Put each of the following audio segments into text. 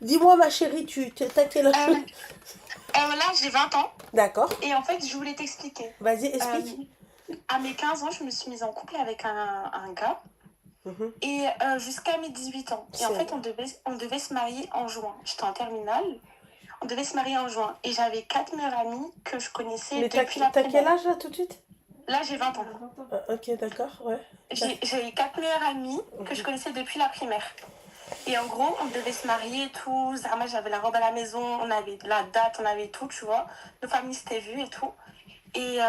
Dis-moi, ma chérie, t'as quel âge? Là, j'ai 20 ans. D'accord. Et en fait, je voulais t'expliquer. Vas-y, explique. À mes 15 ans, je me suis mise en couple avec un gars. Mhm. Et jusqu'à mes 18 ans. Et en fait, on devait se marier en juin. J'étais en terminale. On devait se marier en juin. Et j'avais 4 meilleures amies que je connaissais Mais depuis la t'as primaire. quel âge là tout de suite? Là, j'ai 20 ans. Ok, d'accord, ouais. J'ai 4 meilleures amies que je connaissais depuis la primaire. Et en gros, on devait se marier et tout. Zama, j'avais la robe à la maison, on avait la date, on avait tout, tu vois. Nos familles s'étaient vues et tout. Et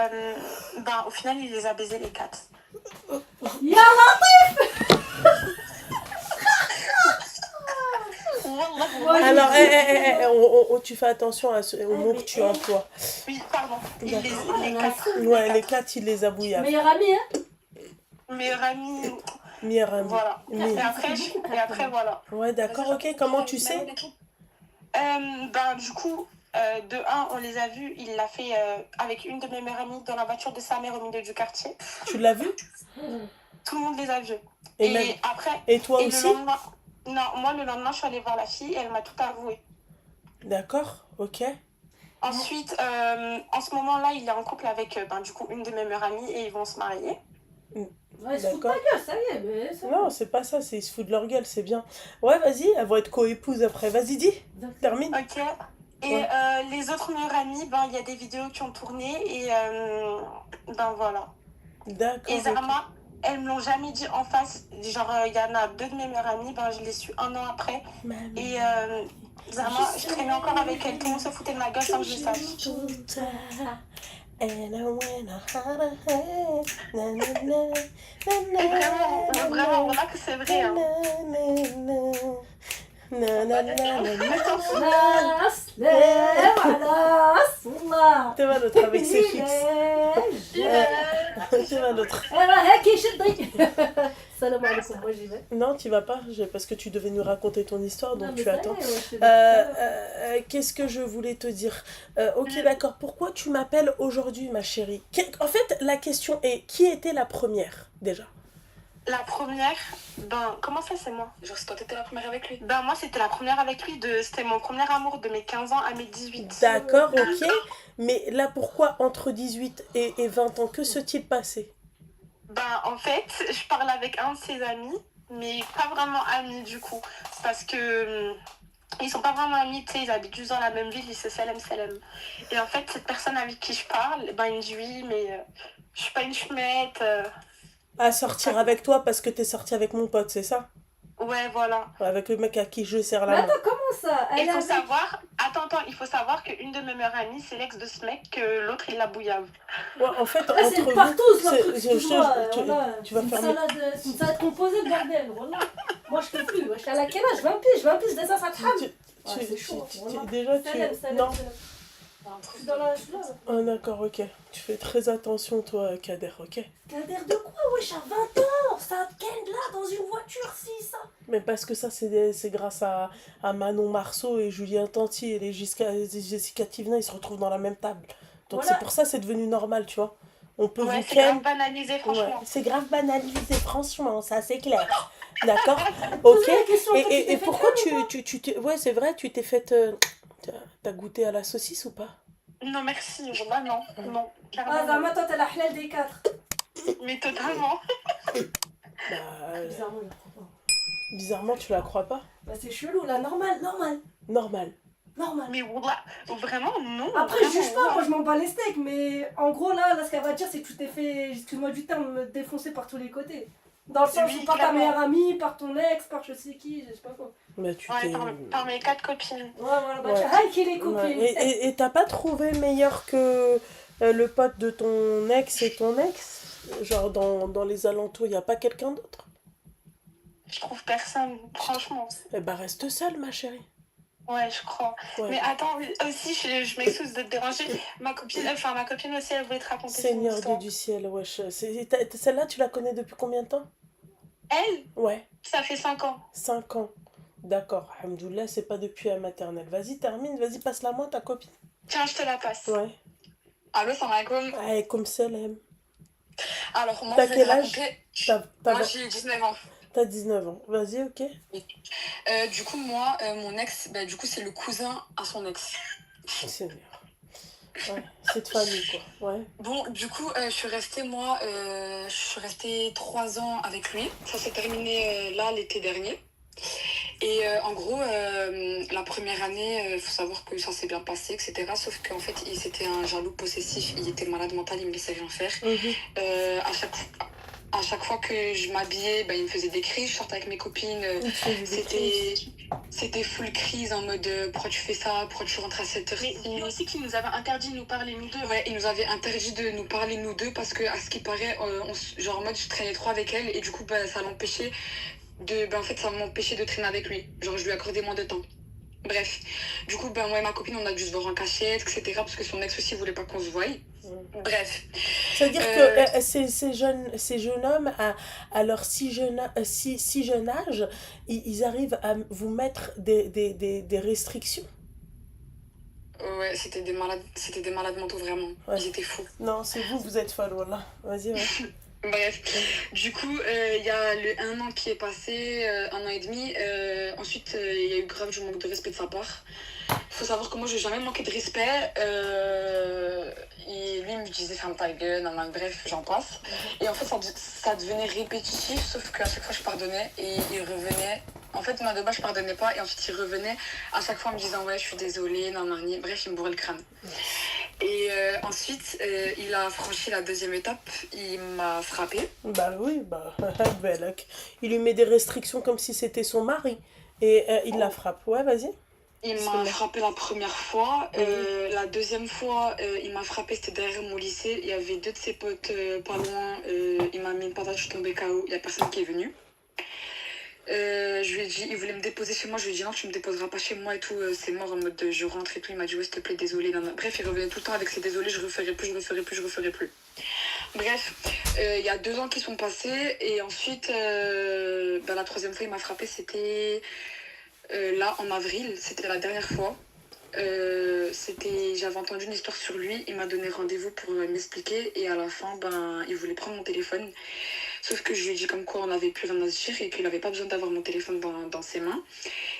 au final, il les a baisés les 4. يا لطيف. Alors, tu fais attention au mot que tu emploies. Oui, pardon. Les 4. Ouais, les 4, il les a bouillables. Meilleure amie, hein? Meilleure amie. Meilleure amie. Voilà. Et après, voilà. Ouais, d'accord, ok. Comment tu sais? Du coup, de 1, on les a vus. Il l'a fait avec une de mes meilleures amies dans la voiture de sa mère au milieu du quartier. Tu l'as vu? Tout le monde les a vus. Après. Et toi aussi? Le lendemain, non, moi le lendemain, je suis allée voir la fille et elle m'a tout avoué. D'accord, ok. Ensuite, en ce moment-là, il est en couple avec du coup une de mes meilleures amies et ils vont se marier. Ouais, ils se foutent de ta gueule, ça y est, mais ça... Non, c'est pas ça, ils se foutent de leur gueule, c'est bien. Ouais, vas-y, elles vont être co-épouses après. Vas-y, dis, termine. Ok. Et les autres meilleures amies, il y a des vidéos qui ont tourné et voilà. D'accord. Et Zarma, elles me l'ont jamais dit en face. Genre, il y en a 2 de mes meilleures amies, je l'ai su 1 an après. Et Zarma, je traînais encore avec elle, tout le monde se foutait de ma gueule sans que je sache. Et vraiment, on voit que c'est vrai. Hein. تبقى l'autre avec ses fixes. تبقى l'autre. Salam alaikum, moi j'y vais. Non, tu vas pas, parce que tu devais nous raconter ton histoire, donc tu attends. Qu'est-ce que je voulais te dire? Ok, d'accord, pourquoi tu m'appelles aujourd'hui, ma chérie? En fait, la question est, qui était la première, déjà? La première, comment ça c'est moi? Genre, c'est toi t'étais la première avec lui? Moi c'était la première avec lui, c'était mon premier amour de mes 15 ans à mes 18. D'accord, ok. Mais là, pourquoi entre 18 et 20 ans, que s'est-il passé? En fait, je parle avec un de ses amis, mais pas vraiment amis du coup. C'est parce que ils sont pas vraiment amis, tu sais, ils habitent juste dans la même ville, ils se salem. Et en fait, cette personne avec qui je parle, il me dit oui, mais je suis pas une chumette. À sortir avec toi parce que t'es sortie avec mon pote, c'est ça? Ouais, voilà. Avec le mec à qui je serre la main. Attends, comment ça? Il faut savoir... Attends, il faut savoir qu'une de mes meilleures amies, c'est l'ex de ce mec, que l'autre, il la bouillave. Ouais, en fait, c'est une partouze, leur truc, tu vas faire... C'est une salade composée, le bordel, voilà. Moi, je peux plus, je suis à la quelle âge? 20 piges, déjà ça trame. C'est chaud, déjà, non. Dans la... Ah d'accord, ok. Tu fais très attention, toi, Kader, ok? Kader de quoi? Wesh, à 20 ans! Ça ken là, dans une voiture, si, ça! Mais parce que ça, c'est grâce à Manon Marceau et Julien Tanti et Jessica Tivna, ils se retrouvent dans la même table. Donc voilà. C'est pour ça c'est devenu normal, tu vois. On peut c'est grave banalisé, franchement. Ouais, c'est grave banalisé, franchement, ça c'est clair. D'accord? Ok. Et pourquoi ouais, c'est vrai, tu t'es faite... T'as goûté à la saucisse ou pas? Non, merci. Non. Ah, Zama, toi, t'es la halal des 4. Mais totalement. Bizarrement, il la croit pas. Bizarrement, tu la crois pas? C'est chelou, là. Normal. Mais vraiment, non. Après, je juge pas, moi, je m'en bats les steaks. Mais en gros, là, ce qu'elle va dire, c'est que tu t'es fait, excuse-moi du terme, me défoncer par tous les côtés. Dans le sens où par ta meilleure amie, par ton ex, par je sais qui, je sais pas quoi. Bah, par mes 4 copines. Ouais, voilà, tu qui les copines. Ouais. Et t'as pas trouvé meilleur que le pote de ton ex et ton ex? Genre dans les alentours, y a pas quelqu'un d'autre? Je trouve personne, franchement. Eh bah reste seule, ma chérie. Ouais, je crois. Ouais. Mais attends, aussi, je m'excuse de te déranger. Ma copine aussi, elle voulait te raconter Seigneur Dieu du ciel, wesh. Celle-là, tu la connais depuis combien de temps? Elle? Ouais. Ça fait 5 ans. 5 ans. D'accord. Alhamdoulilah, c'est pas depuis la maternelle. Vas-y, termine. Vas-y, passe-la moi, ta copine. Tiens, je te la passe. Ouais. Allô, salam alaikum. Ouais, comme Salem. Alors, moi, t'as quel âge? Moi, j'ai 19 ans. T'as 19 ans. Vas-y, ok. Du coup, moi, mon ex, bah, du coup, c'est le cousin à son ex. C'est bien. Ouais, c'est de famille, quoi. Ouais. Bon, du coup, je suis restée 3 ans avec lui. Ça s'est terminé là l'été dernier. Et en gros, la première année, il faut savoir que ça s'est bien passé, etc. Sauf qu'en fait, c'était un jaloux possessif. Il était malade mental, il me laissait rien faire. À chaque fois que je m'habillais, bah, il me faisait des crises. Je sortais avec mes copines. C'était full crise en mode pourquoi tu fais ça, pourquoi tu rentres à 7h. Mais aussi qu'il nous avait interdit de nous parler nous deux. Ouais, il nous avait interdit de nous parler nous deux parce que, à ce qui paraît, genre en mode je traînais trop avec elle et du coup, bah, ça l'empêchait en fait, ça m'empêchait de traîner avec lui. Genre, je lui accordais moins de temps. Bref. Du coup, ben, moi et ma copine, on a dû se voir en cachette, etc. Parce que son ex aussi voulait pas qu'on se voie. Bref. C'est-à-dire que ces jeunes hommes, à leur si jeune âge, ils arrivent à vous mettre des restrictions. Ouais, c'était des malades mentaux, vraiment. Ouais. Ils étaient fous. Non, c'est vous êtes folle, voilà. Vas-y, ouais. Bref, du coup, il y a le 1 an qui est passé, 1 an et demi. Ensuite, il y a eu grave du manque de respect de sa part. Il faut savoir que moi, j'ai jamais manqué de respect. Et lui, il me disait ferme ta gueule, bref, j'en passe. Et en fait, ça devenait répétitif, sauf qu'à chaque fois, je pardonnais et il revenait. En fait, moi, de base, je pardonnais pas. Et ensuite, il revenait à chaque fois en me disant ouais, je suis désolée, bref, il me bourrait le crâne. Et ensuite, il a franchi la deuxième étape, il m'a frappé. Bah oui, il lui met des restrictions comme si c'était son mari. Et il la frappe. Ouais, vas-y. Il m'a frappé la première fois. La deuxième fois, il m'a frappé, c'était derrière mon lycée. Il y avait 2 de ses potes pas loin. Il m'a mis une patate, je suis tombée KO. Il n'y a personne qui est venu. Je lui ai dit, il voulait me déposer chez moi, je lui ai dit non, tu me déposeras pas chez moi et tout, c'est mort en mode je rentre et tout. Il m'a dit ouais, s'il te plaît, désolé. Bref, il revenait tout le temps avec ses désolés, je referai plus. Bref, il y a 2 ans qui sont passés et ensuite, la troisième fois il m'a frappé, c'était là en avril, c'était la dernière fois. J'avais entendu une histoire sur lui, il m'a donné rendez-vous pour m'expliquer et à la fin, il voulait prendre mon téléphone. Sauf que je lui ai dit comme quoi on n'avait plus rien à se dire et qu'il n'avait pas besoin d'avoir mon téléphone dans ses mains.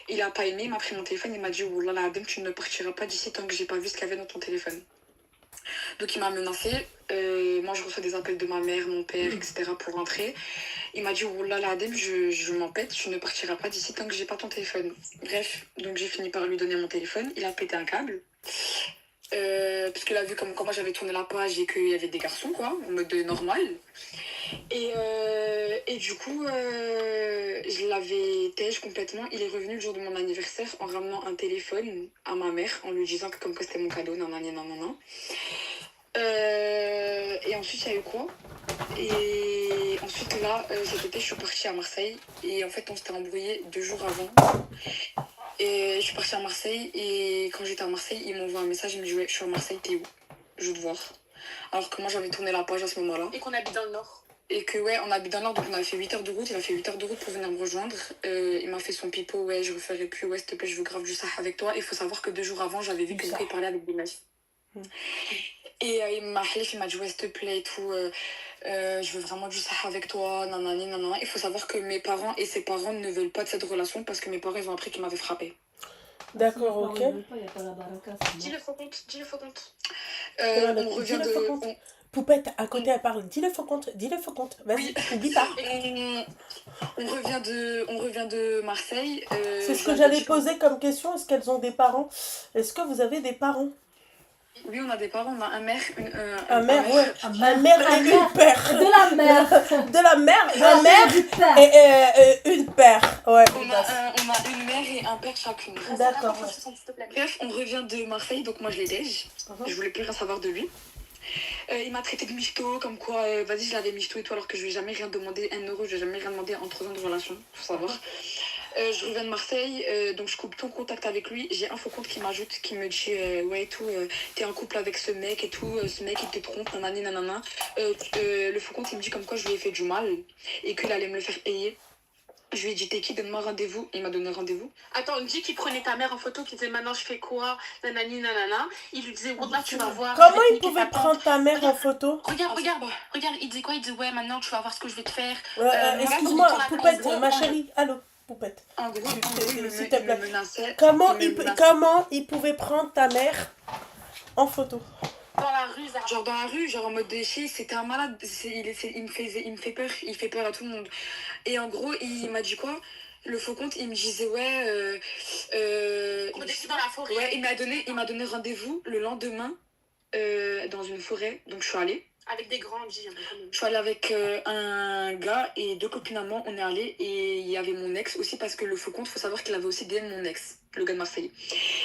Il n'a pas aimé, il m'a pris mon téléphone, il m'a dit oh là là, Adem, tu ne partiras pas d'ici tant que j'ai pas vu ce qu'il y avait dans ton téléphone. Donc il m'a menacé. Moi je reçois des appels de ma mère, mon père, etc. pour rentrer. Il m'a dit oh là là, Adem, je m'empête, tu ne partiras pas d'ici tant que j'ai pas ton téléphone. Bref, donc j'ai fini par lui donner mon téléphone. Il a pété un câble. Parce qu'il a vu comme moi j'avais tourné la page et qu'il y avait des garçons, quoi, en mode normal. Et du coup, je l'avais tège complètement. Il est revenu le jour de mon anniversaire en ramenant un téléphone à ma mère, en lui disant que comme quoi c'était mon cadeau, et ensuite, il y a eu quoi? Et ensuite, là, cet été, je suis partie à Marseille. Et en fait, on s'était embrouillé 2 jours avant. Et je suis partie à Marseille. Et quand j'étais à Marseille, il m'envoie un message. Il me dit ouais, je suis à Marseille, t'es où? Je veux te voir. Alors que moi, j'avais tourné la page à ce moment-là. Et qu'on habite dans le Nord. Et que ouais, on habite dans le Nord, donc on avait fait 8 heures de route. Il a fait 8 heures de route pour venir me rejoindre. Il m'a fait son pipeau, ouais, je referai plus, ouais, s'il te plaît, je veux grave du ça avec toi. Il faut savoir que 2 jours avant, j'avais vu que il parlait avec des mecs. Et il m'a dit ouais, s'il te plaît et tout, je veux vraiment du ça avec toi, nanani. Il faut savoir que mes parents et ses parents ne veulent pas de cette relation parce que mes parents ils ont appris qu'ils m'avaient frappé. D'accord, ok. Dis le faux compte. On revient de... Poupette, à côté, elle parle. Dis le faux compte. Vas-y, oublie pas. On revient de Marseille. C'est ce que j'allais poser comme question. Est-ce qu'elles ont des parents? Est-ce que vous avez des parents? Oui, on a des parents. On a un mère, un mère et une père. De la mère. Un mère et une père. Ouais. On a une mère et un père chacune. D'accord. Bref, on revient de Marseille, donc moi je l'ai dège. Je voulais plus rien savoir de lui. Il m'a traité de michto, comme quoi, vas-y, je l'avais michto et tout, alors que je lui ai jamais rien demandé, 1 euro, je lui ai jamais rien demandé en 3 ans de relation, faut savoir. Je reviens de Marseille, donc je coupe tout contact avec lui. J'ai un faux compte qui m'ajoute, qui me dit ouais et tout, t'es en couple avec ce mec et tout, ce mec il te trompe, nanana. Le faux compte il me dit comme quoi je lui ai fait du mal et qu'il allait me le faire payer. Je lui ai dit, t'es qui, donne-moi rendez-vous. Il m'a donné rendez-vous. Attends, on dit qu'il prenait ta mère en photo, qu'il disait maintenant je fais quoi, nanani, nanana. Il lui disait, Wallah, tu vas voir. Comment il pouvait prendre ta mère en photo? Regarde, il disait quoi? Il disait, ouais, maintenant tu vas voir ce que je vais te faire. Excuse-moi, Poupette, ma chérie, allô, Poupette. En gros, S'il te plaît. menaçait. Comment il pouvait prendre ta mère en photo? Dans la rue, Genre dans la rue, genre en mode de chier, c'était un malade. Il me fait peur, il fait peur à tout le monde. Et en gros, il m'a dit quoi? Le faux compte, il me disait ouais. on est dans la forêt. Ouais, il m'a donné rendez-vous le lendemain dans une forêt. Donc je suis allée. Avec des grands dires. Je suis allée avec un gars et 2 copines à moi, on est allés. Et il y avait mon ex aussi parce que le faux compte, faut savoir qu'il avait aussi DM mon ex, le gars de Marseille.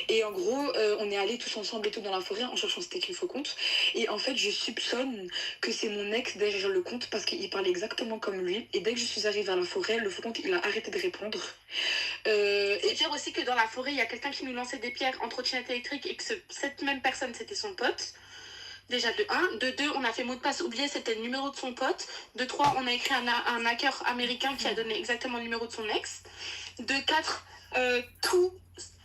Et en gros, on est allés tous ensemble et tout dans la forêt en cherchant c'était qui le faux compte. Et en fait, je soupçonne que c'est mon ex derrière le compte parce qu'il parlait exactement comme lui. Et dès que je suis arrivée à la forêt, le faux compte, il a arrêté de répondre. Et dire aussi que dans la forêt, il y a quelqu'un qui nous lançait des pierres en trottinette électrique et que cette même personne, c'était son pote. Déjà de 1, de 2, on a fait mot de passe oublié, c'était le numéro de son pote. De 3, on a écrit un hacker américain qui a donné exactement le numéro de son ex. De 4, tout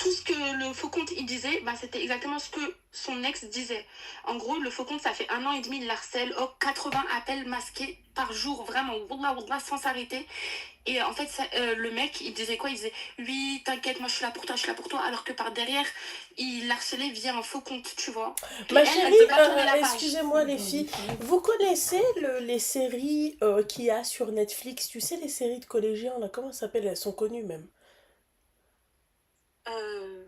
ce que le faux compte il disait, bah, c'était exactement ce que son ex disait. En gros, le faux compte, ça fait 1 an et demi, il harcèle. 80 appels masqués par jour, vraiment, wallah, sans s'arrêter. Et en fait, le mec, il disait quoi? Il disait, oui, t'inquiète, moi je suis là pour toi. Alors que par derrière, il harcelait via un faux compte, tu vois. Ma chérie, excusez-moi les filles, vous connaissez les séries qu'il y a sur Netflix? Tu sais, les séries de collégiens, là, comment ça s'appelle? Elles sont connues même. Il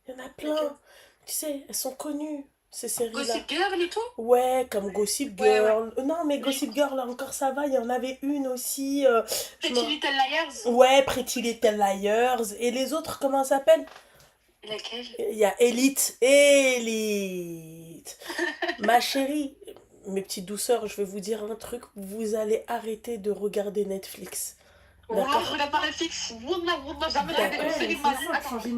y en a plein. Tu sais, elles sont connues, ces séries-là. Gossip Girl et tout? Ouais, comme Gossip Girl. Ouais. Non, mais Gossip Girl, là encore ça va. Il y en avait une aussi. Pretty Little Liars? Ouais, Pretty Little Liars. Et les autres, comment ça s'appelle? Laquelle? Il y a Elite. Elite. Ma chérie, mes petites douceurs, je vais vous dire un truc. Vous allez arrêter de regarder Netflix. D'accord. Je regarde pas Netflix. Jamais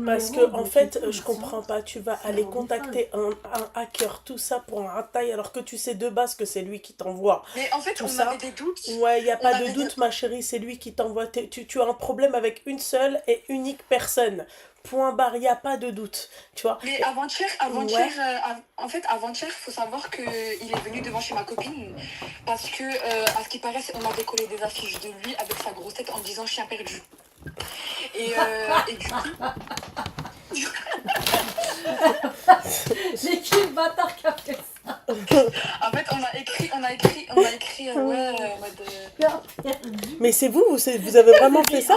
parce que en fait, je comprends pas. Tu vas aller contacter un hacker, tout ça pour un taille, alors que tu sais de base que c'est lui qui t'envoie. Mais en fait, on avait des doutes. Ouais, il n'y a pas de doute, ma chérie, c'est lui qui t'envoie. Tu as un problème avec une seule et unique personne. Point barre, il n'y a pas de doute, tu vois. Mais avant-hier, faut savoir qu'il est venu devant chez ma copine parce que, à ce qui paraît, on avait collé des affiches de lui avec sa grosse tête en disant chien perdu. Et du coup... J'ai qui le bâtard qui a fait ça? En fait, on a écrit Mais c'est vous avez vraiment fait ça?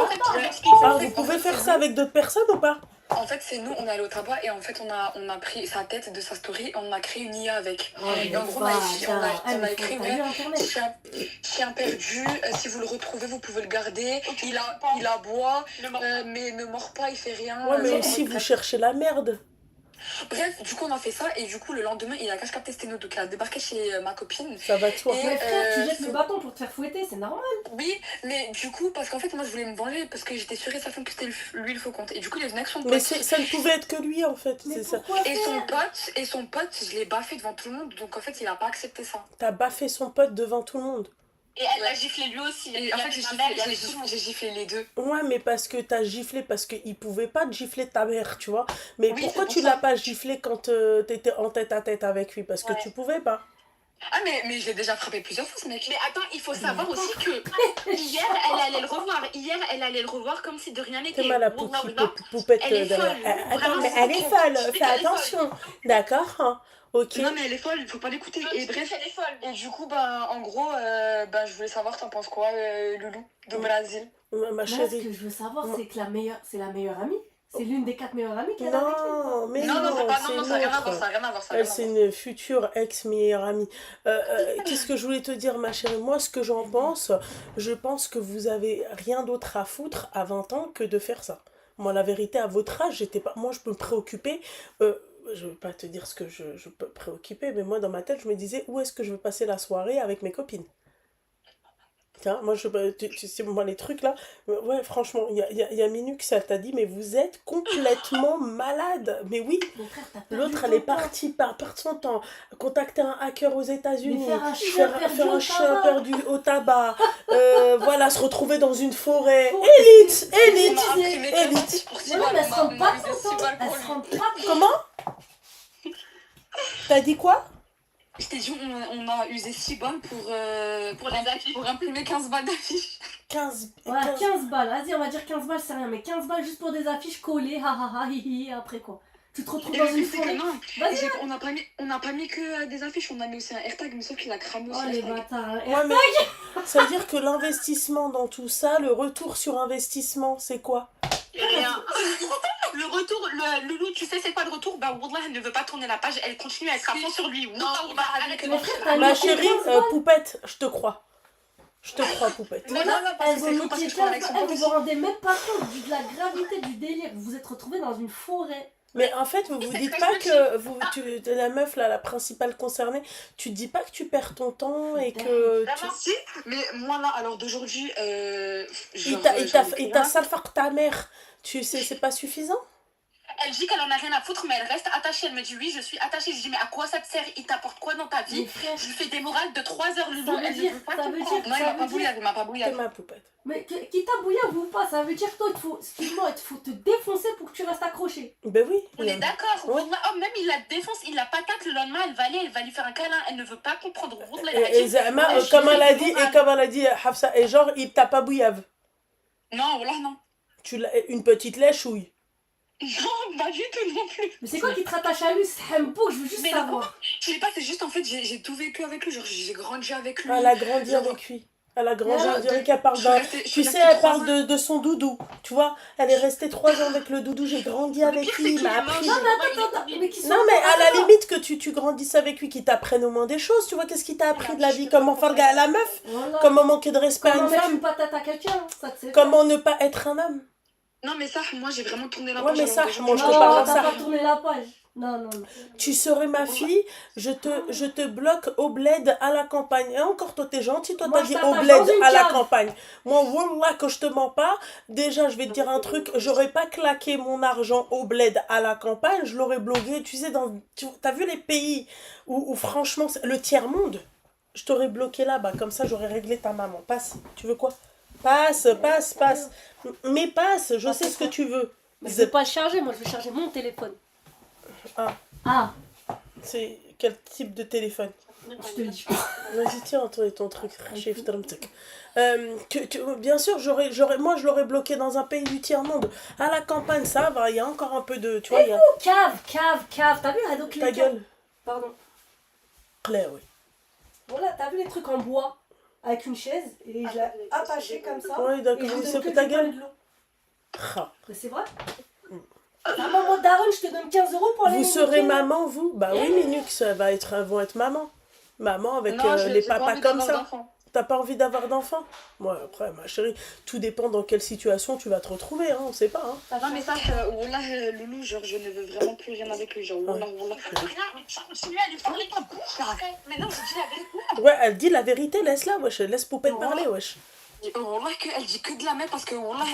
Vous pouvez faire ça avec d'autres personnes ou pas? En fait, c'est nous, on est allé au tabac et en fait, on a pris sa tête de sa story et on a créé une IA avec. Et en gros, on a écrit chien perdu, si vous le retrouvez, vous pouvez le garder. Il aboie, mais ne mord pas, il fait rien. Ouais, mais aussi, vous cherchez la merde. Bref, du coup, on a fait ça et du coup, le lendemain, il a cache capté c'était nous. Donc, il a débarqué chez ma copine. Ça va de soi. Mais frère, tu jettes le bâton pour te faire fouetter, c'est normal. Oui, mais du coup, parce qu'en fait, moi, je voulais me venger parce que j'étais sûre et certaine que c'était lui le faux compte. Et du coup, il est venu avec son pote. Mais ça ne pouvait être que lui, en fait. Mais c'est ça. Et son pote, je l'ai baffé devant tout le monde. Donc, en fait, il a pas accepté ça. T'as baffé son pote devant tout le monde. Et elle l'a giflé lui aussi. Et en fait, j'ai giflé les deux. Ouais, mais parce que t'as giflé, parce qu'il pouvait pas te gifler ta mère, tu vois. Mais oui, pourquoi tu l'as pas giflé quand t'étais en tête à tête avec lui? Parce que tu pouvais pas. Ah, mais je l'ai déjà frappé plusieurs fois, ce mec. Mais attends, il faut savoir aussi que hier, elle allait le revoir. Hier, elle allait le revoir comme si de rien n'était. C'est mal à poupette. Elle est folle. Attends, mais elle est folle. Fais attention. D'accord, hein. Ok. Non mais elle est folle, il faut pas l'écouter. Et bref, elle est folle. Et du coup, en gros, je voulais savoir, t'en penses quoi, Loulou, de Brésil? Ma chérie. Ce que je veux savoir, c'est que c'est la meilleure amie. C'est l'une des 4 meilleures amies qu'elle a. Non, mais non, ça n'a rien à voir, Elle, c'est une future ex-meilleure amie. Qu'est-ce que je voulais te dire, ma chérie? Moi, ce que j'en pense, je pense que vous avez rien d'autre à foutre à 20 ans que de faire ça. Moi, la vérité, à votre âge, moi, je peux me préoccuper. Je ne veux pas te dire ce que je peux préoccuper, mais moi, dans ma tête, je me disais, où est-ce que je veux passer la soirée avec mes copines? Tiens, moi, tu sais, moi, les trucs là, ouais, franchement, il y a Minux, ça t'a dit, mais vous êtes complètement malade. Mais oui, Mon frère, t'as perdu l'autre, elle est ton temps. partie, perdre son temps, contacter un hacker aux Mais États-Unis, faire un chien perdu faire au un chien tabac. perdu au tabac, voilà, se retrouver dans une forêt. Faut- Élite, On élite, m'a imprimé que élite. pour 6 Mais non, balles. mais elles se rendent On m'a pas usé 6 compte. balles Elles pour se lui. rendent pas compte. Comment? T'as dit quoi? Je t'ai dit, on a usé 6 balles pour imprimer 15 balles d'affiches. 15, Voilà, 15. 15 balles. Vas-y, on va dire 15 balles, c'est rien. Mais 15 balles juste pour des affiches collées. Ha ha ha, hi hi, après quoi? Tu te retrouves Et dans le une pire, c'est que forêt. non, Vas-y. on n'a pas mis que des affiches, on a mis aussi un AirTag, mais sauf qu'il a cramé aussi Oh les l'AirTag. bâtards. Ouais, mais ça veut dire que l'investissement dans tout ça, le retour sur investissement, c'est quoi? Rien. Le retour, le loulou, tu sais c'est quoi le retour? Bah Wallah, elle ne veut pas tourner la page, elle continue à être à fond sur lui. Non, Wallah, arrête. Mais frère, t'as Ma mis chérie, 15 balles. poupette, je te crois. Je te crois, poupette. Non, parce que Elles c'est ont faux, mis parce que 15 je parle avec balles. son Vous pote. vous rendez même pas compte de la gravité du délire. Vous vous êtes retrouvés dans une forêt. Mais en fait, vous vous c'est dites très pas petit. que la meuf, là, la principale concernée, tu te dis pas que tu perds ton temps et que Vraiment. Si, mais moi là, alors d'aujourd'hui, il t'a salfaq ta mère. Tu sais, c'est pas suffisant? Elle dit qu'elle en a rien à foutre, mais elle reste attachée. Elle me dit oui, je suis attachée. Je dis mais à quoi ça te sert? Il t'apporte quoi dans ta Mais vie? frère, Je lui fais des morales de 3 heures le Ça jour. veut Elle dire- ne veut pas ça veut comprendre. dire- Non, il ça m'a veut pas dire- bouillave, il m'a pas C'est bouillave. ma poupette. mais qui t'a bouillave ou pas, ça veut dire que toi, excuse-moi, il faut te défoncer pour que tu restes accroché. Ben oui. On est d'accord. Ouais. Wallah, oh, même il la défonce, il la patate le lendemain, elle va lui faire un câlin. Elle ne veut pas comprendre. Wallah, elle a Et dit, Zahma, ouais, je comme lui elle fais a des dit, et morales. comme elle a dit Hafsa, et genre, il t'a pas bouillave. Non, voilà, non. Une petite lèchouille. Non, pas du tout non plus. Mais c'est quoi qui te rattache à lui? C'est Hambouk, je veux juste Mais savoir. Je sais pas, c'est juste en fait, j'ai tout vécu avec lui, genre j'ai grandi avec lui. Elle a grandi Genre, avec lui. Elle a grandi, Ouais, on dirait qu'elle parle je suis d'un... restée- je Tu suis sais, restée elle 3 parle de son doudou. Tu vois, elle est restée 3 ans avec le doudou. J'ai grandi Le avec pire, c'est lui, il qu'il m'a est appris. moche. Non, mais attends, mais qui sont. Non, mais à la Attends. limite que tu grandisses avec lui, qu'il t'apprenne au moins des choses. Tu vois, qu'est-ce qu'il t'a appris de la vie? Comment faire le gars à la meuf? Voilà. Comment manquer de respect à Comment une mettre une femme? patate à quelqu'un? Ça te sait. Comment ne pas être un homme? Non, mais ça, moi j'ai vraiment tourné la Ouais, page. mais alors ça, d'aujourd'hui, moi, je te Non, parle de t'as ça. pas tourné la page. Non, non, non. Tu serais ma fille, je te bloque au bled à la campagne. Et encore, toi, t'es gentil, toi, Moi, t'as je dit t'attache au bled dans une à la cave. campagne. Moi, wallah, que je te mens pas, déjà, je vais te dire un truc, j'aurais pas claqué mon argent au bled à la campagne, je l'aurais bloqué, tu sais, t'as vu les pays où franchement, le tiers-monde, je t'aurais bloqué là-bas, comme ça, j'aurais réglé ta maman. Passe, tu veux quoi? Passe. Mais passe, je sais ce que tu veux. Mais je vais pas le charger, moi je vais charger mon téléphone. Ah. Ah, C'est quel type de téléphone? je te le dis. Vas-y, tiens, toi et ton truc. Chef Drumtek. Bien sûr, moi, je l'aurais bloqué dans un pays du tiers-monde. À la campagne, ça va, il y a encore un peu de... Tu vois, il y a... Cave. T'as vu, Hadok, les Ta caves? gueule. Pardon. Claire, oui. Voilà, t'as vu les trucs en bois avec une chaise et je l'ai attaché comme ça. Oui, Et d'accord, je vous c'est donne que ta du pain et gueule. de l'eau. Ah. Mais c'est vrai. La maman Daron, je te donne 15 € pour aller Vous les serez niquer, là. maman, vous? Bah oui, Minux, elles vont être maman. Maman avec Non, les j'ai pas papas envie comme d'avoir ça. d'enfant. T'as pas envie d'avoir d'enfant? Moi, après, ma chérie, tout dépend dans quelle situation tu vas te retrouver, hein, on sait pas. Hein. Non, mais ça, Wallah, Loulou, genre je ne veux vraiment plus rien avec lui. Genre, Wallah. Je continue à lui parler ta bouche. Mais non, je dis la vérité. Ouais, elle dit la vérité, laisse-la, wesh. Laisse Poupette parler, wesh. Wallah, elle dit que de la merde parce que Wallah,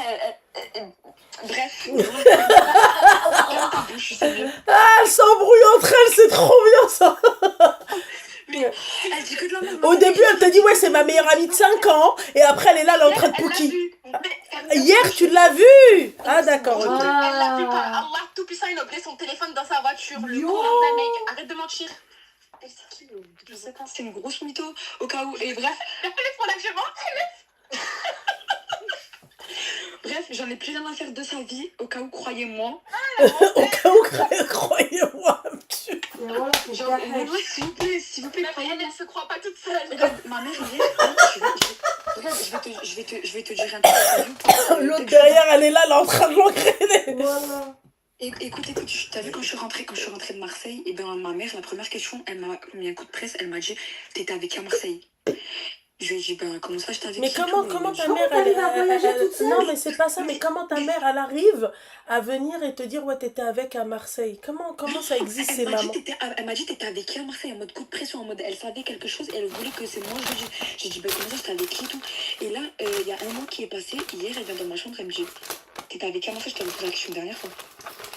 bref. Ah, elles s'embrouillent entre elles, c'est trop bien ça. Elle dit que de la merde. Au début, elle te dit, ouais, c'est ma meilleure amie de 5 ans. Et après, elle est là, elle est en train de Elle l'a pouki. vu. Hier, tu l'as vu? Ah, d'accord, ok. Elle l'a vu Ah. par Allah tout puissant, il a oublié son téléphone dans sa voiture. Le Yo. connard d'un mec, arrête de mentir. Elle, c'est qui Je sais pas, c'est une grosse mytho au cas où. Et bref, Laisse-moi là que je monte. bref, j'en ai plus rien à faire de sa vie. Au cas où, croyez-moi. Au cas où, croyez-moi. Mais voilà, faut Genre, faire Wallah, s'il vous plaît, Mais croyez-moi. elle se croit pas toute seule. Regarde, ma mère hier, je vais te dire un truc. L'autre derrière, elle est là, elle est en train de l'engrainer. Voilà. Écoute, t'as vu quand je suis rentrée de Marseille, et ben ma mère, la première question, elle m'a mis un coup de presse, elle m'a dit, t'étais avec qui à Marseille? Je lui ai dit, ben, comment ça, je t'avais Mais qui comment ta Comment mère, t'arrives à voyager toute seule? Non, mais c'est pas ça, mais comment ta mère, elle arrive à venir et te dire, ouais, t'étais avec à Marseille? Comment ça existe, ces mamans? Elle m'a dit, t'étais avec qui à Marseille? En mode coup de pression, en mode, elle savait quelque chose et elle voulait que c'est moi, je lui ai dit. J'ai dit, ben, comment ça, j'étais avec qui et tout? Et là, il y a un mois qui est passé, hier, elle vient dans ma chambre, elle me dit, t'étais avec qui à Marseille? Je t'avais posé la question une dernière fois.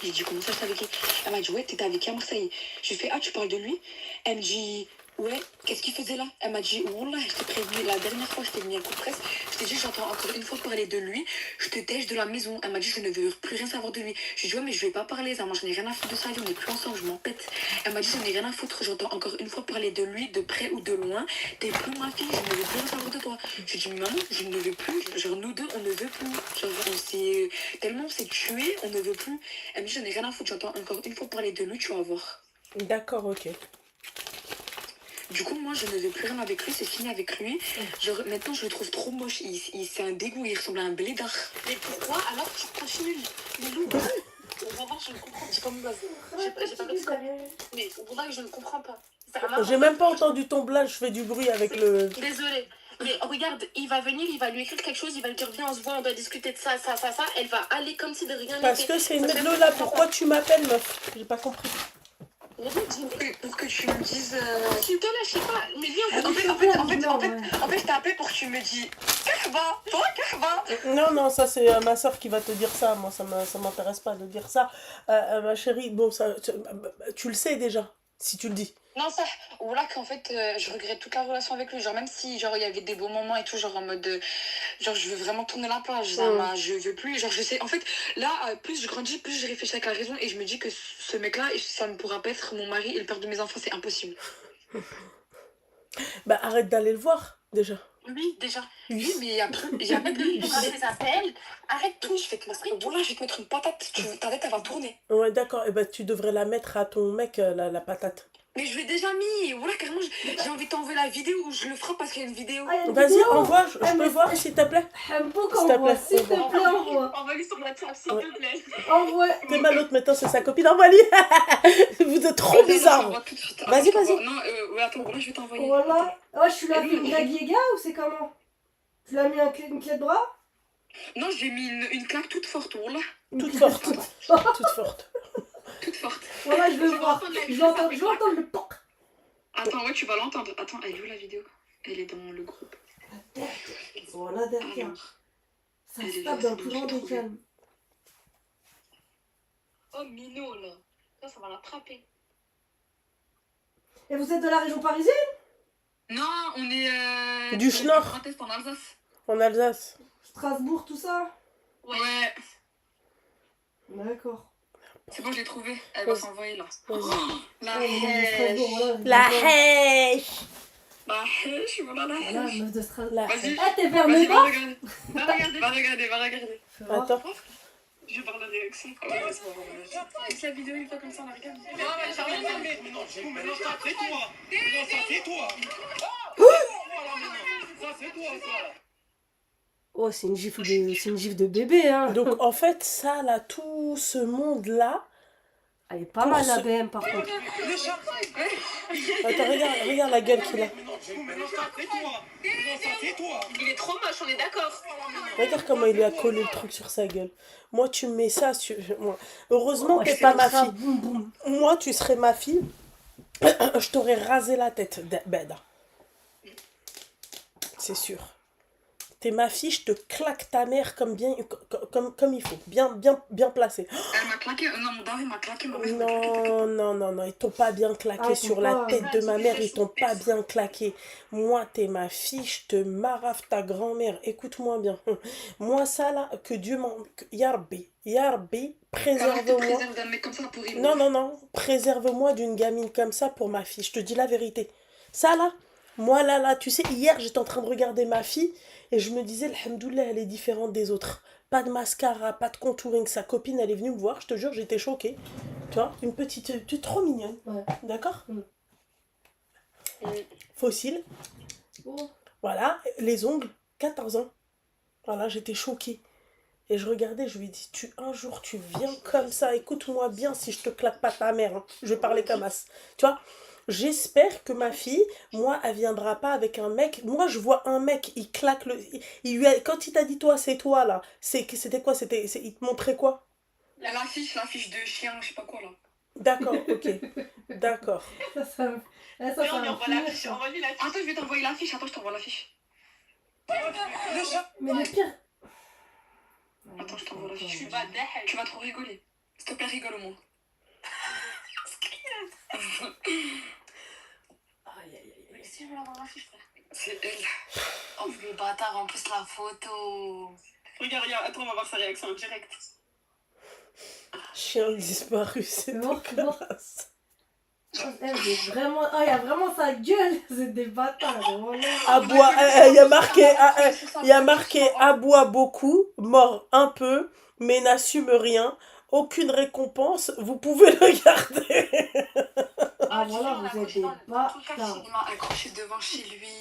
J'ai dit, comment ça, j'étais avec qui? Elle m'a dit, ouais, t'étais avec qui à Marseille? J'ai fait, ah, tu parles de lui? Elle me dit, ouais, qu'est-ce qu'il faisait là? Elle m'a dit, Wallah, je t'ai prévenu, la dernière fois, je t'ai mis un coup de presse, je t'ai dit, j'entends encore une fois parler de lui, je te tèche de la maison. Elle m'a dit, je ne veux plus rien savoir de lui. J'ai dit, ouais, mais je vais pas parler, ça, moi, j'en ai rien à foutre de ça, on n'est plus ensemble, je m'en pète. Elle m'a dit, j'en ai rien à foutre, j'entends encore une fois parler de lui, de près ou de loin, t'es plus ma fille, je ne veux plus rien savoir de toi. J'ai dit, maman, je ne veux plus, genre, nous deux, on ne veut plus. Genre, tellement on s'est tués, on ne veut plus. Elle me dit, j'en ai rien à foutre, j'entends encore une fois parler de lui, tu vas voir. D'accord, ok. Du coup, moi, je ne veux plus rien avec lui, c'est fini avec lui. Genre, maintenant, je le trouve trop moche. C'est un dégoût, il ressemble à un blédard. Mais pourquoi alors tu continues les loups? Vraiment, je ne comprends pas. J'ai pas mais voilà, je ne comprends pas. J'ai même pas entendu ton blague, je fais du bruit avec le... Désolée. Mais regarde, il va venir, il va lui écrire quelque chose, il va lui dire viens, on se voit, on doit discuter de ça. Elle va aller comme si de rien n'était. Parce que c'est une là, pourquoi tu m'appelles, meuf? J'ai pas compris. Pour que tu me dises... S'il te plaît, je sais pas. Mais viens, En fait, je t'ai appelé pour que tu me dises Kahba, toi, Kahba. Non, ça c'est ma soeur qui va te dire ça. Moi, ça m'intéresse pas de dire ça. Ma chérie, bon, ça, tu le sais déjà, si tu le dis. Non, ça, voilà qu'en fait, je regrette toute la relation avec lui. Genre, même si, genre, il y avait des beaux moments et tout, genre, en mode, genre, je veux vraiment tourner la page. Je veux plus, genre, je sais, en fait, là, plus je grandis, plus je réfléchis avec la raison et je me dis que ce mec-là, ça ne pourra pas être mon mari et le père de mes enfants, c'est impossible. Bah, arrête d'aller le voir, déjà. Oui, déjà. Oui, mais il y a même Lui, il ses appels. Arrête tout. je vais te mettre une patate, ta tête, elle va tourner. Ouais, d'accord, et bah, tu devrais la mettre à ton mec, la patate. Mais je l'ai déjà mis, voilà, carrément, j'ai envie de t'envoyer la vidéo où je le frappe parce qu'il y a une vidéo. Vas-y, envoie, je peux voir, s'il te plaît. J'aime pas qu'on voit, s'il te plaît, envoie. Envoie-lui sur WhatsApp, s'il te plaît. Envoie. T'es mal l'autre, maintenant, c'est sa copine, envoie-lui. Vous êtes trop bizarre. Vas-y. Non, ouais, attends, voilà, je vais t'envoyer. Voilà. Oh, je suis la fille de la Giga ou c'est comment? Tu l'as mis une clé de bras? Non, j'ai mis une claque toute forte, voilà. Toute forte. Toute forte. Voilà, je veux voir. Je veux entendre le poc. Attends, ouais, tu vas l'entendre. Attends, elle est où la vidéo? Elle est dans le groupe. Voilà, derrière. Ça se tape dans le plus grand des calmes. Oh, Mino, là. Ça va l'attraper. Et vous êtes de la région parisienne? Non, on est... Du Schnorr. En Alsace. En Alsace. Strasbourg, tout ça? Ouais. D'accord. C'est bon, je l'ai trouvé. Elle va s'envoyer, là. La Strasbourg, La hèche. La hèche, voilà la voilà, hèche. meuf de Strasbourg. La Vas-y. hèche. Ah, t'es vers Vas-y, mes va bas? regarder. Va regarder. Attends. Je vais voir la réaction. Avec la vidéo, une fois comme ça, on la regarde. Non, c'est toi. Ça, c'est toi, ça. Oh, c'est une gifle de bébé, hein. Donc, en fait, ça, là, tout ce monde-là... Elle est pas mal, la BM, par contre. Attends, regarde la gueule qu'il a. Il est trop moche, on est d'accord. Regarde comment il lui a collé le truc sur sa gueule. Moi, tu me mets ça sur... Moi. Heureusement que t'es pas ma fille. Moi, tu serais ma fille. Je t'aurais rasé la tête. Bête. C'est sûr. T'es ma fille, je te claque ta mère comme il faut. Bien placé. Elle m'a claqué. Non, mon daron m'a claqué. Ma mère Non. Ils t'ont pas bien claqué sur la tête de ma mère. Ils t'ont pas bien claqué. Moi, t'es ma fille, je te marave ta grand-mère. Écoute-moi bien. Moi, ça là, que Dieu m'en... Yarbi, préserve-moi. Non. Préserve-moi d'une gamine comme ça pour ma fille. Je te dis la vérité. Ça là, moi là, tu sais, hier, j'étais en train de regarder ma fille. Et je me disais, alhamdoulilah, elle est différente des autres. Pas de mascara, pas de contouring. Sa copine, elle est venue me voir, je te jure, j'étais choquée. Tu vois, une petite... Tu es trop mignonne. Ouais. D'accord. Fossile. Oh. Voilà, les ongles, 14 ans. Voilà, j'étais choquée. Et je regardais, je lui ai dit, un jour, tu viens comme ça, écoute-moi bien si je te claque pas ta mère. Hein. Je vais parler comme as. Tu vois. J'espère que ma fille, moi, elle viendra pas avec un mec. Moi, je vois un mec, il claque le. Quand il t'a dit toi, c'est toi là, c'était quoi? Il te montrait quoi? L'affiche de chien, je sais pas quoi là. D'accord, ok. D'accord. Ça, Mais ça on me lui envoie fait rire, l'affiche, ça. envoie-lui l'affiche. Attends, je vais t'envoyer l'affiche. Attends, je t'envoie l'affiche. Mais le pire. Attends, je t'envoie l'affiche. Tu vas derrière. Tu vas trop rigoler. S'il te plaît, rigole au moins. Aïe, aïe, aïe. Si, je vais l'envoyer l'affiche, frère. C'est elle. Oh le bâtard, en plus la photo. Regarde, attends, on va voir sa réaction en direct. Chien disparu, c'est mort, dégueulasse. Elle est vraiment. Ah, il y a vraiment sa gueule. C'est des bâtards. Vraiment. Aboie, il y a marqué aboie beaucoup, mord un peu, mais n'assume rien. Aucune récompense, vous pouvez le garder. Ah, voilà, vous êtes des On bâtards. m'a accroché devant chez lui,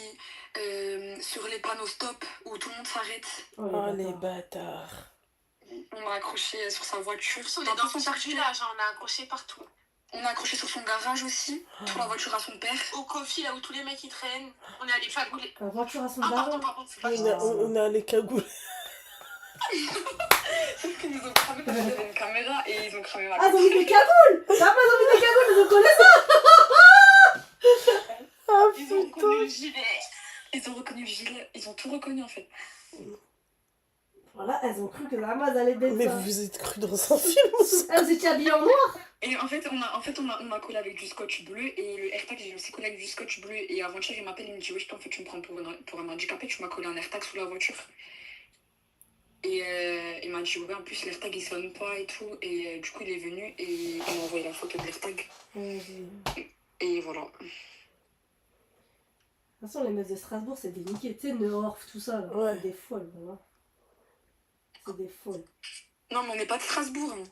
sur les panneaux stop où tout le monde s'arrête. Oh les bâtards. On m'a accroché sur sa voiture. On est dans son village, on a accroché partout. On a accroché sur son garage aussi, sur la voiture à son père. Au coffee, là où tous les mecs ils traînent, on est allé fagouler. La voiture à son Ah, daron. pardon, c'est pas On a les cagoules. Sauf qu'ils nous ont cramé parce qu'il y avait une caméra et ils ont cramé ma Ah, ils ont mis des cagoules. Ah, bah, ils ont mis des cagoules, ils ont collé ça. Ah Ils ont putain. reconnu le gilet. Ils ont reconnu le gilet, ils ont tout reconnu en fait. Voilà, elles ont cru que la masse allait bête Mais ça. vous vous êtes cru dans un film ou ça? Elles étaient habillées en noir. Et en fait, on a collé avec du scotch bleu et le AirTag, j'ai aussi collé avec du scotch bleu. Et avant-hier, il m'appelle, il me dit oui, en fait, tu me prends pour un handicapé, tu m'as collé un AirTag sous la voiture. Et il m'a dit oui, en plus, l'AirTag il sonne pas et tout. Et du coup, il est venu et il m'a envoyé la photo de l'AirTag. Et voilà. De toute façon, les meufs de Strasbourg, c'est des niqués. Tu sais, Neorf, tout ça. Là. Ouais. C'est des folles, voilà. C'est des folles. Non, mais on n'est pas de Strasbourg. Hein.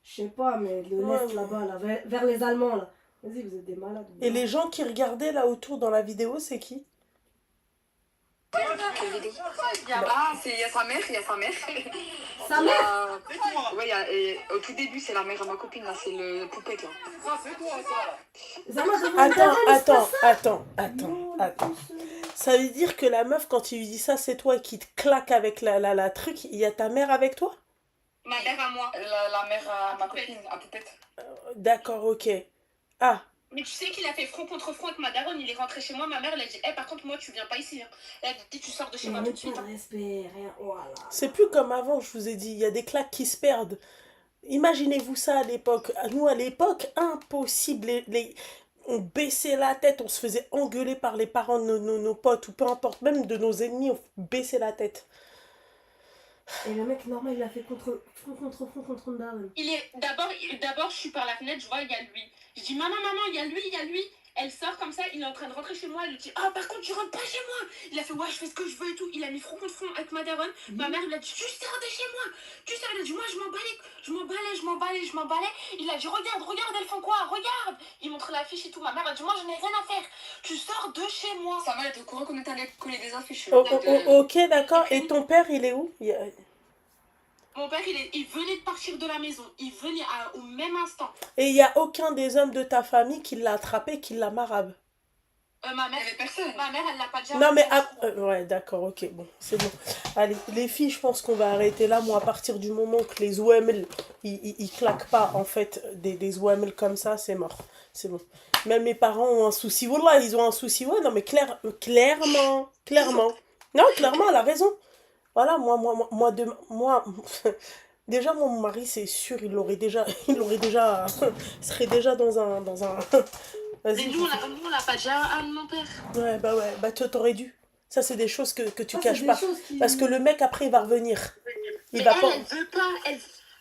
Je sais pas, mais le Ouais, l'Est mais- là-bas, là, vers les Allemands, là. Vas-y, vous êtes des malades. Et les gens qui regardaient là autour dans la vidéo, c'est qui? Quelle vidéo? Ah, il y a sa mère, il y a sa mère. Sa mère? C'est toi. Ouais, et au tout début, c'est la mère de ma copine, là, c'est le poupette, là. Ça, c'est toi, ça. Zama, devant une Attends, personne, attends. attends. Ça veut dire que la meuf, quand il lui dit ça, c'est toi qui te claque avec la truc, il y a ta mère avec toi? Ma mère à moi. La mère à ma copine, à poupette. D'accord, ok. Ah, Mais tu sais qu'il a fait front contre front avec ma daronne, il est rentré chez moi, ma mère elle a dit par contre moi tu viens pas ici. Hein. Elle a dit tu sors de chez moi tout de suite. Pas de respect, rien. Voilà. c'est plus comme avant, je vous ai dit, il y a des claques qui se perdent. Imaginez-vous ça à l'époque. Nous, à l'époque, impossible. On baissait la tête, on se faisait engueuler par les parents de nos potes, ou peu importe, même de nos ennemis, on baissait la tête. Et le mec, normal, il a fait front contre une daronne. Il est d'abord je suis par la fenêtre, je vois il y a lui. Je dis maman, il y a lui. Elle sort comme ça, il est en train de rentrer chez moi, elle lui dit ah par contre tu rentres pas chez moi. Il a fait ouais je fais ce que je veux et tout. Il a mis front contre front avec ma daronne. Ma mère lui a dit tu sors de chez moi. Tu sors, elle a dit moi je m'emballais. Il a dit regarde elles font quoi, regarde. Il montre l'affiche et tout. Ma mère a dit moi je n'ai rien à faire. Tu sors de chez moi. Sa mère était au courant qu'on était allé coller des affiches. Ok, d'accord. Et ton père, il est où? Mon père il venait de partir de la maison. Il venait au même instant. Et il n'y a aucun des hommes de ta famille qui l'a attrapé, qui l'a marabe? Ma mère, Il y avait personne. ma mère elle l'a pas déjà. Non mais ouais, d'accord, ok, bon, c'est bon. Allez, les filles, je pense qu'on va arrêter là. Moi, à partir du moment que les OML ils claquent pas en fait des OML comme ça, c'est mort, c'est bon. Même mes parents ont un souci. Wallah, ils ont un souci. Ouais, non mais clairement. Non, clairement, elle a raison. Voilà, déjà mon mari, c'est sûr, il serait déjà dans un. Mais Vas-y. nous on l'a pas déjà un de mon père. Ouais, bah toi t'aurais dû. Ça c'est des choses que tu Ah, caches c'est des pas. choses qui- Parce que le mec après il va revenir. Il Mais va elle, pas. elle veut pas.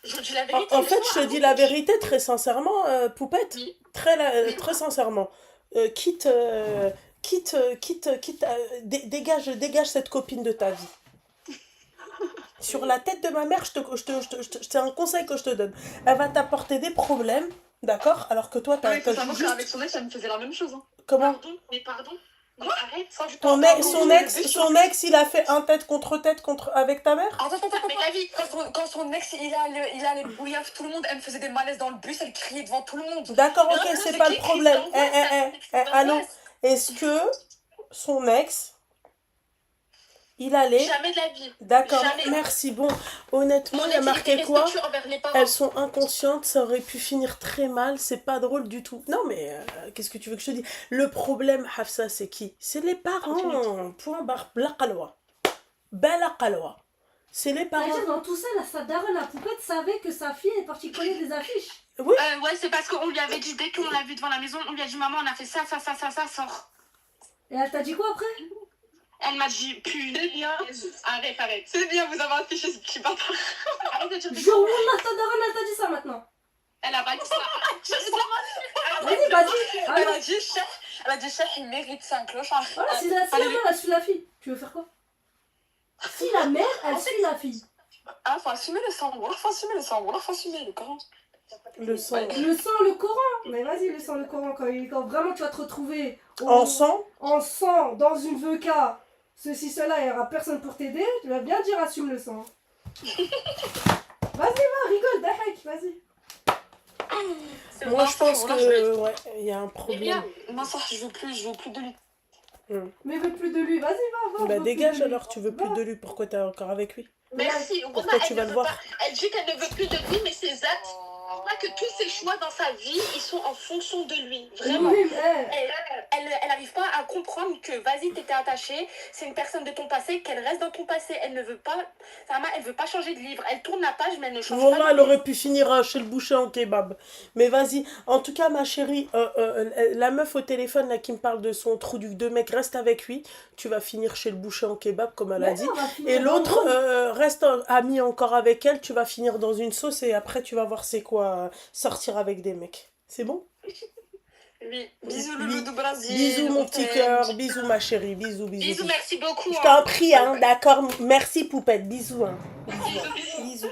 Je dis la vérité. En fait, laisse-moi je te dis avant. la vérité très sincèrement, Poupette. Oui. Très sincèrement. Dégage cette copine de ta vie. Sur la tête de ma mère, c'est un conseil que je te donne. Elle va t'apporter des problèmes, d'accord? Alors que toi, Il faut t'as savoir juste... qu'avec son ex, ça me faisait la même chose. Hein. Comment? Pardon. Arrête, ça, je Son ex, il a fait un tête contre avec ta mère? Attends, mais la vie. quand son ex, il allait bouillir tout le monde, elle me faisait des malaises dans le bus, elle criait devant tout le monde. D'accord, ok, Non, c'est c'est pas le qui problème. Christian Allô? Est-ce que son ex, il allait... Jamais de la vie. D'accord, Jamais. merci. Bon, honnêtement, Mon il y a ex, marqué il était quoi? respectueux envers les parents. Elles sont inconscientes, ça aurait pu finir très mal, c'est pas drôle du tout. Non mais, qu'est-ce que tu veux que je te dise? Le problème, Hafsa, c'est qui? C'est les parents. Point barre. Blaqalwa. Balaqalwa. C'est les parents. C'est-à-dire, dans tout ça, sa daronne, la poupette, savait que sa fille est partie coller des affiches. Oui. Ouais, c'est parce qu'on lui avait dit, dès qu'on l'a vu devant la maison, on lui a dit, maman, on a fait ça, sort. Et elle t'a dit quoi après? Elle m'a dit, putain, arrête. C'est bien, vous avez affiché ce petit bâtard. Arrête de dire des Genre, conneries. wallah, ta daronne, elle t'a dit ça maintenant. Elle a pas dit ça. Vas-y, vas-y. Elle a dit, chef, il mérite 5 clochards. Voilà, si la mère, elle suit la fille, tu veux faire quoi? Si la mère, elle suit la fille. Ah, faut assumer le sang, faut assumer le Coran. Le sang. Le sang, le Coran. Mais vas-y, le sang, le Coran, quand vraiment tu vas te retrouver En sang? en sang, dans une VK, ceci, cela, il n'y aura personne pour t'aider, tu vas bien dire assume le sang. Vas-y, va, rigole, dahek, vas-y. Moi, je pense que, ouais, il y a un problème. Non, ça, je veux plus de lui. Mais veux plus de lui, vas-y, va. Bah veux dégage plus de lui. alors, tu veux plus Va. de lui, pourquoi t'es encore avec lui? Merci. Pourquoi tu vas le voir? Elle dit qu'elle ne veut plus de lui, mais ses actes, pas que tous ses choix dans sa vie, ils sont en fonction de lui. Vraiment. Oui, mais, Elle n'arrive pas à comprendre que, vas-y, t'étais attachée, c'est une personne de ton passé, qu'elle reste dans ton passé. Elle ne veut pas, elle veut pas changer de livre. Elle tourne la page, mais elle ne change Voilà, pas. elle aurait pu finir chez le boucher en kebab. Mais vas-y, en tout cas, ma chérie, la meuf au téléphone là, qui me parle de son trou du deux mecs, reste avec lui. Tu vas finir chez le boucher en kebab, comme elle a dit. Et l'autre, reste ami encore avec elle. Tu vas finir dans une sauce et après, tu vas voir c'est quoi sortir avec des mecs. C'est bon? Oui. Bisous, loulou de Brésil. Bisous, mon petit cœur. Bisous, ma chérie. Bisous. Bisous, merci beaucoup. Je t'en prie, hein, d'accord. Merci, poupette. Bisous. Hein. Bisous.